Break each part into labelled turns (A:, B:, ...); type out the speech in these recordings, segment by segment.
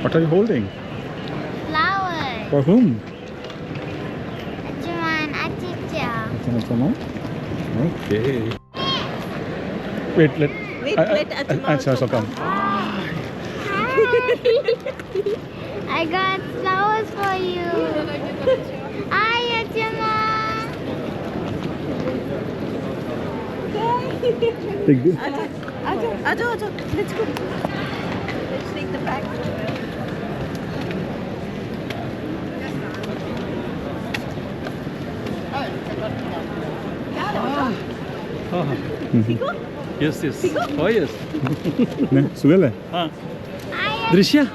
A: What are you holding?
B: Flowers.
A: For whom?
B: Cuman Acica.
A: Okay. Wait, let Acha come.
B: I got flowers for you. Hi, Achima.
A: Take this.
C: Ajo, let's go. Let's take the bag.
D: Yes. Oh yes.
A: Suvele.
B: Hi,
D: Drishya.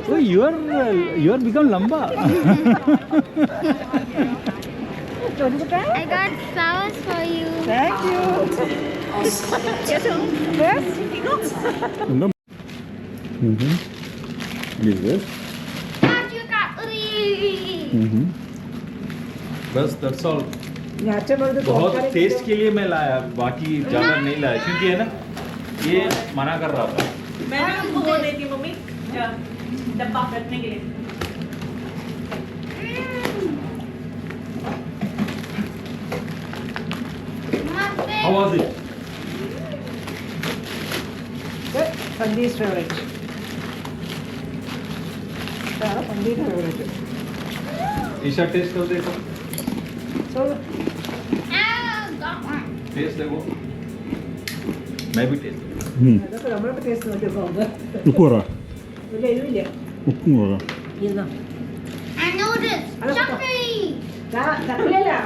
D: Oh, you are become lamba.
B: I got flowers for you.
C: Thank you. Yes, first.
A: Yes.
B: Got you cutlery.
D: बस that's all.
C: अच्छा बोल दो
D: बहुत test के लिए मैं लाया, बाकी ज़्यादा नहीं लाया क्योंकि है ना ये मना कर रहा था.
C: मैंने उनको वो दे दी मम्मी डब्बा रखने के लिए.
D: How was it?
C: Sandeep's favorite. Sandeep's favorite.
D: Isha test कर देखो.
C: So,
B: Got one.
D: टेस्ट देखो. मैं भी test.
C: adesso la mano perché sono seconda.
A: Ukura.
C: Vedi?
A: Ukura.
C: Io no.
B: I know this.
C: Allora,
B: Chocolate.
C: Da quella.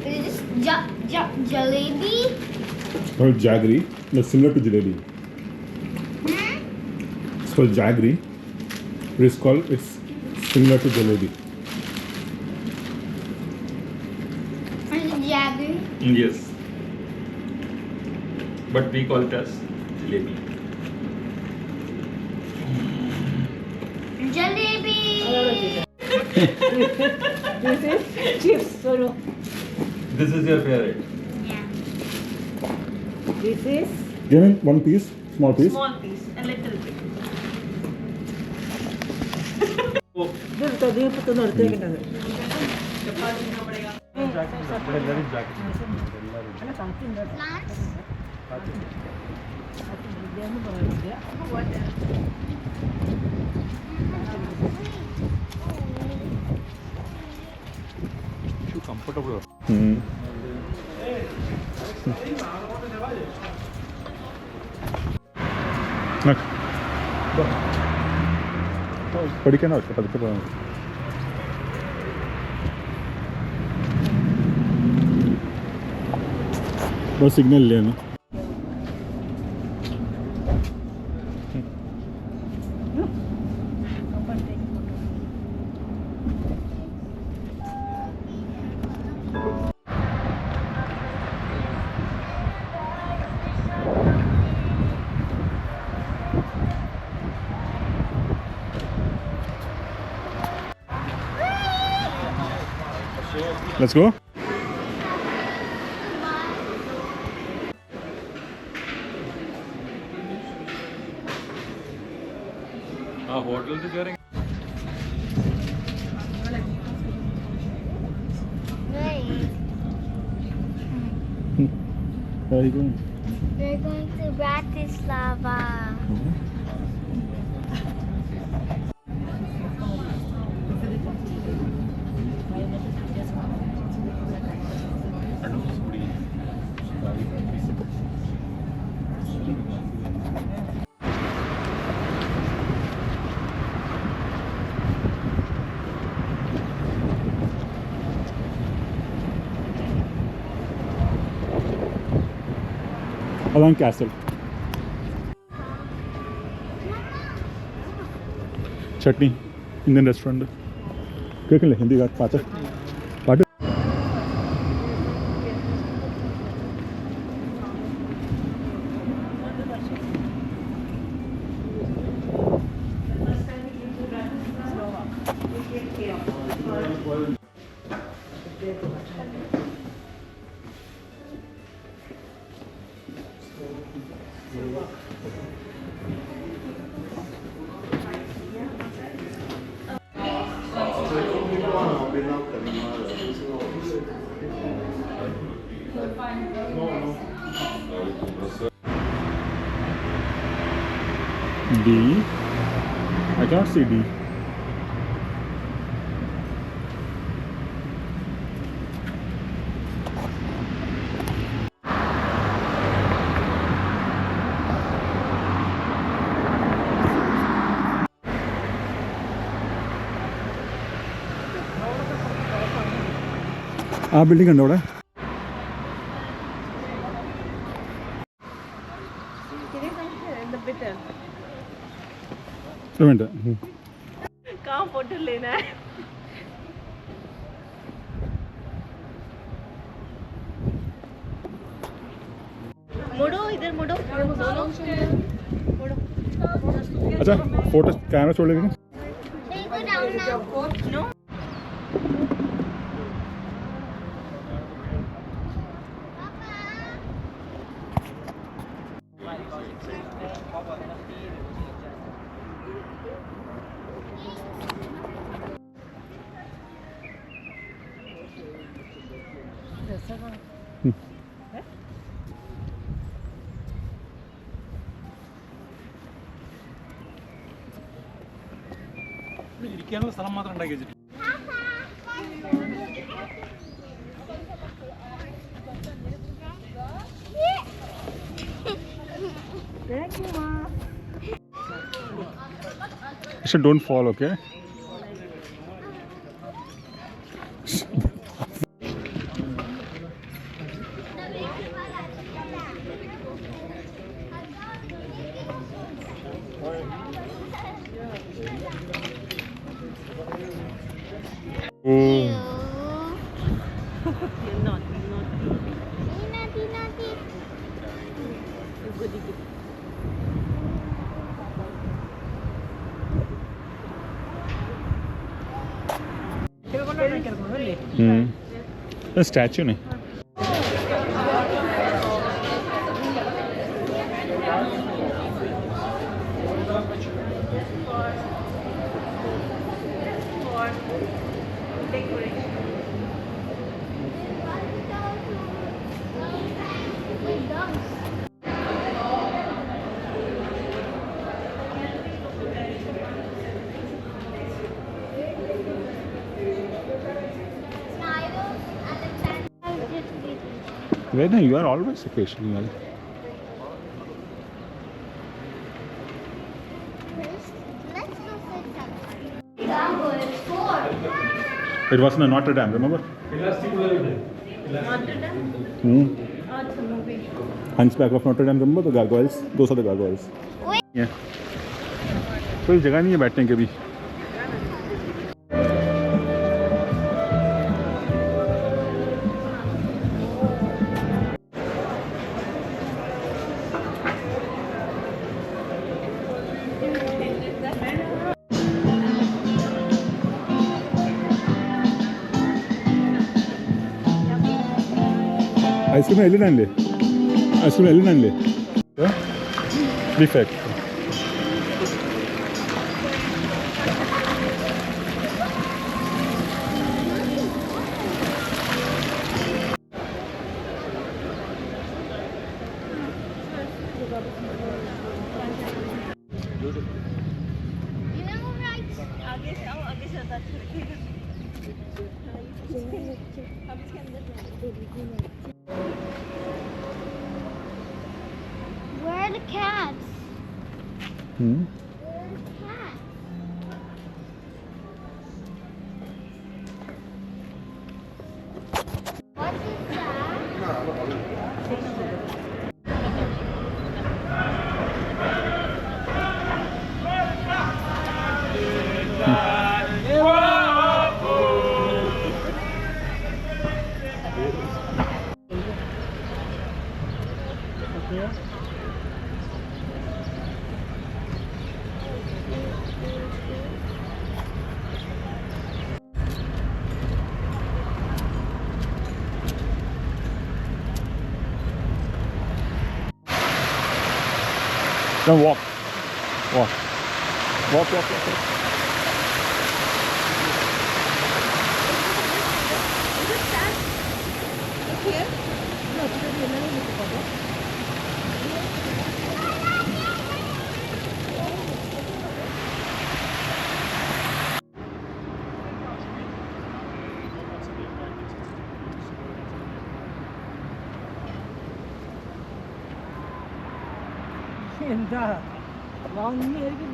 B: Is this jalebi?
A: It's called jaggery. No, similar to jalebi. It's called jaggery. It's similar to jalebi.
B: Is it jaggery?
D: Yes. But we call it as jalebi.
B: Jalebi.
C: This is chips. So,
D: This is your favorite.
B: Yeah.
C: this is
A: Give me one piece, small piece.
C: small piece, a little bit.
D: Oh,
C: This is the put on the table.
B: Plants.
D: too comfortable.
A: പഠിക്കാനോ പതുക്കെ പോകാൻ signal ഇല്ലേ Let's go.
D: Hotel से करेंगे.
B: Wait.
A: Where are you going?
B: We're going to Bratislava.
A: Alan Castle. Chutney, Indian restaurant. क्या कर ले हिंदी का पाचक पाठ D. I cannot see D. ആ ബിൽഡിംഗ് ഉണ്ടോ അവിടെ? വേണ്ട.
C: कहाँ फोटो लेना है? मुड़ो इधर मुड़ो मुड़ो.
A: अच्छा फोटो कैमरा छोड़ लेंगे.
B: They go down now.
C: No.
D: ഇരിക്കാനുള്ള സ്ഥലം മാത്രം ഉണ്ടാക്കി വെച്ചിട്ട്.
A: Don't fall, okay? Oh.
C: You're not.
B: Naughty, naughty.
C: Goody goody.
A: Statue नहीं. Vedna, you are always occasional.
B: Let's go sit somewhere.
A: It was in Notre Dame, remember?
C: Notre Dame? Oh, it's a movie.
A: Hunchback of Notre Dame, remember the gargoyles? Those are the gargoyles.
B: Wait.
A: Yeah. कोई जगह नहीं है बैठने के भी. Ice cream Eli नान ले. Ice cream Eli नान ले. Defect.
B: You know, right?
C: आगे से आओ, आगे से आता है. अब इसके अंदर
B: Where are the cats?
A: Hmm.
B: Where are the cats? What is
A: Then walk. Walk. Walk, walk, walk, walk.
C: Is it sad? Here? No, because we're not in the photo. എന്താ വാങ്ങിയായിരിക്കും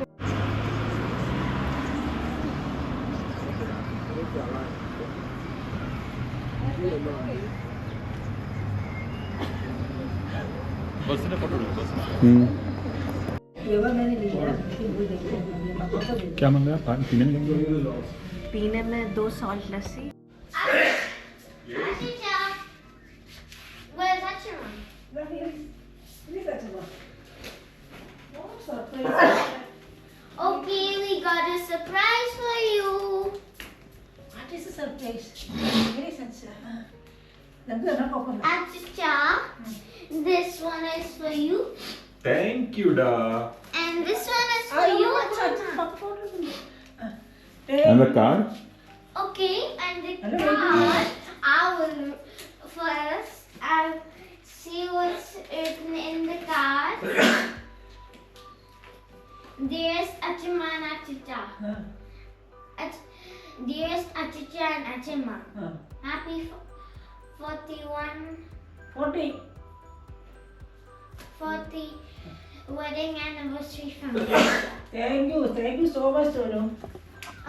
D: बसने फोटो लो बस
A: क्या मांग रहा है? पीने में लेंगे?
C: पीने में 2 salt lassi
B: Achita. Where's Achima? Okay, we got a surprise for you.
C: What is a surprise? Very sensitive.
B: Achita, this one is for you.
D: Thank you डा
B: And this one is for you, Achima.
A: And the card?
B: Okay, and the card, I will first, I'll see what's written in the card. Dearest Achima and Achita. Dearest Achita and Achima. Happy 40 wedding anniversary from me.
E: Thank you so much, Sonu.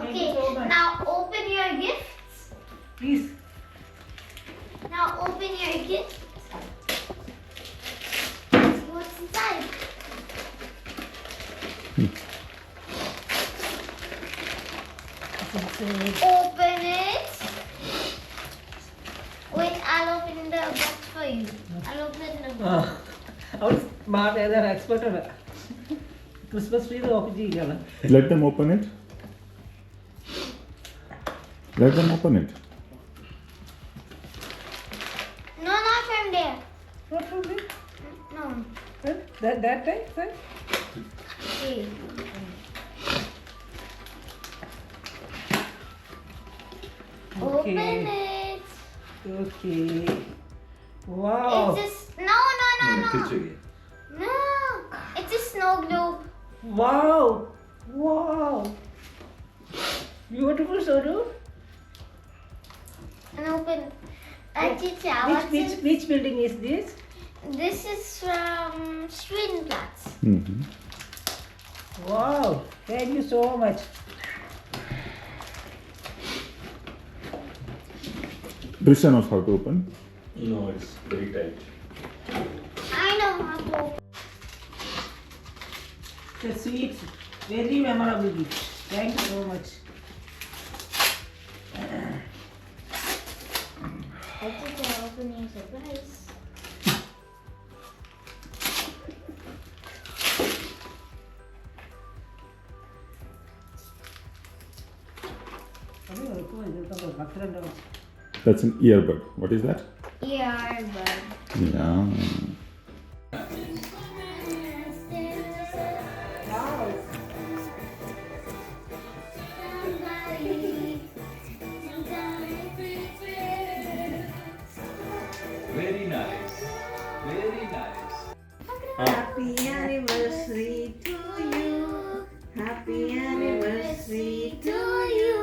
B: Okay, now open your gifts.
E: Please.
B: Now open your gifts. See what's inside. Open it. Wait, I'll open the box for you. I'll open the box.
E: അവൾ smart ഏതാണ് expert ആണ് Christmas tree open ചെയ്യുകയാണ്
A: Let them open it. Let them open it.
B: No, not from there.
E: What from me?
B: No.
E: That time, sir?
B: Okay.
E: Okay.
B: Open it.
E: Okay. Wow.
B: It's a no.
D: तिरछे गए
B: No. It's a snow globe.
E: Wow. Wow. Beautiful, Sonu.
B: And open. Achita, what's it?
E: Which building is this?
B: This is from Schwedenplatz.
A: Mm-hmm.
E: Wow. Thank you so much.
A: Trisha knows how to open.
D: No it's very tight
B: I know how to open.
E: The sweets. Very memorable gift. Thank you so much.
B: Achita, open your surprise.
A: That's an earbud. What is that?
B: Earbud.
A: Yeah.
D: Very nice very nice
C: Happy anniversary to you. Happy anniversary to you.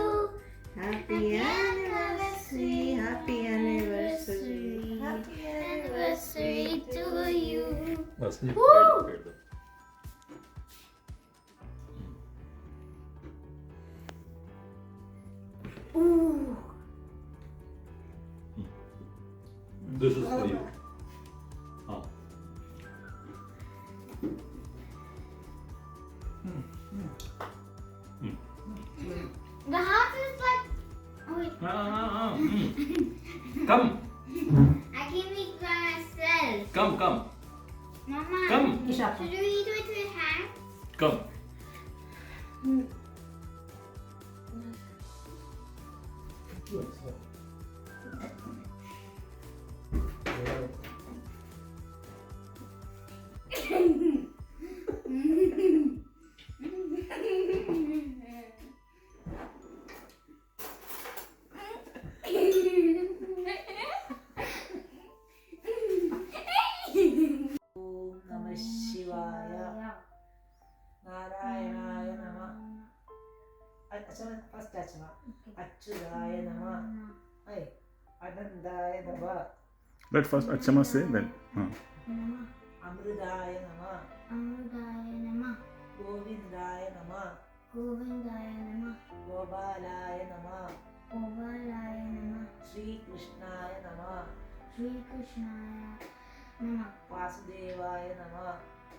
C: Happy anniversary. Happy anniversary.
B: Happy anniversary to you.
D: बस ये
B: Woo!
D: पेड़ दो
B: Ooh.
D: This is for you हाँ
B: The house is like. Oh wait.
D: Come
B: I can eat by myself.
D: Come come
B: Mama.
D: Come
B: Should we eat with your hands?
D: कम
E: അനന്തായ നമ.
A: Let first Achama say, then.
B: Nama.
E: അമൃതായ നമ.
B: Amrudaya Nama.
E: ഗോവിന്ദായ നമ.
B: Govindaya Nama.
E: ഗോപാലായ നമ.
B: Govalaya Nama.
E: ശ്രീകൃഷ്ണായ നമ.
B: Shri Krishnaya Nama.
E: വാസുദേവായ നമ.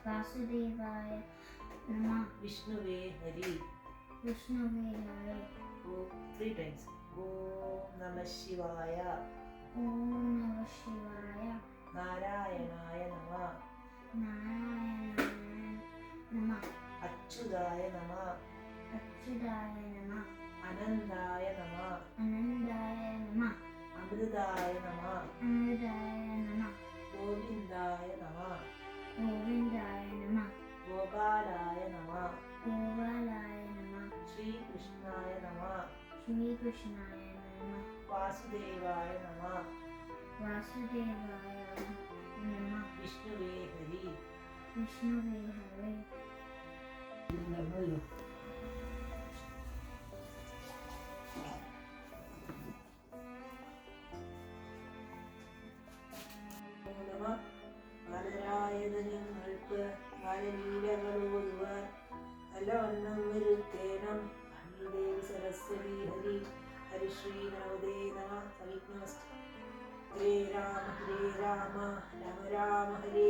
B: Vasudevaya Nama.
E: വിഷ്ണുവേ Hari.
B: Vishnave Hare.
E: 3 times. ഓം നമ ശിവായ.
B: Om Namah Shivaya.
E: നാരായണായ നമ.
B: Narayana Nama.
E: അച്യുതായ നമ.
B: Achyudaya Nama.
E: അനന്തായ നമ.
B: Anandaya Nama.
E: അമൃതായ നമ.
B: Amrudaya Nama.
E: ഗോവിന്ദായ നമ.
B: Govindaya Nama.
E: ഗോപാലായ നമ.
B: Govalaya Nama.
E: ശ്രീകൃഷ്ണായ നമ.
B: Shri Krishnaya Nama.
E: വാസുദേവായ നമ.
B: Vasudevaya Nama.
E: വിഷ്ണുവേ Hari.
B: Vishnave Hare.
E: നമ. മലരായതനങ്ങൾക്ക് മലനീലകളോതുവാൻ നല്ലവണ്ണം വരുത്തേണം. ഹരിദേവി സരസ്വതി ഹരി. ഹരിശ്രീ നവദേ നമ. സവിഘ്നമസ്തു. ഹരേ രാമ രാമ രാമ ഹരേ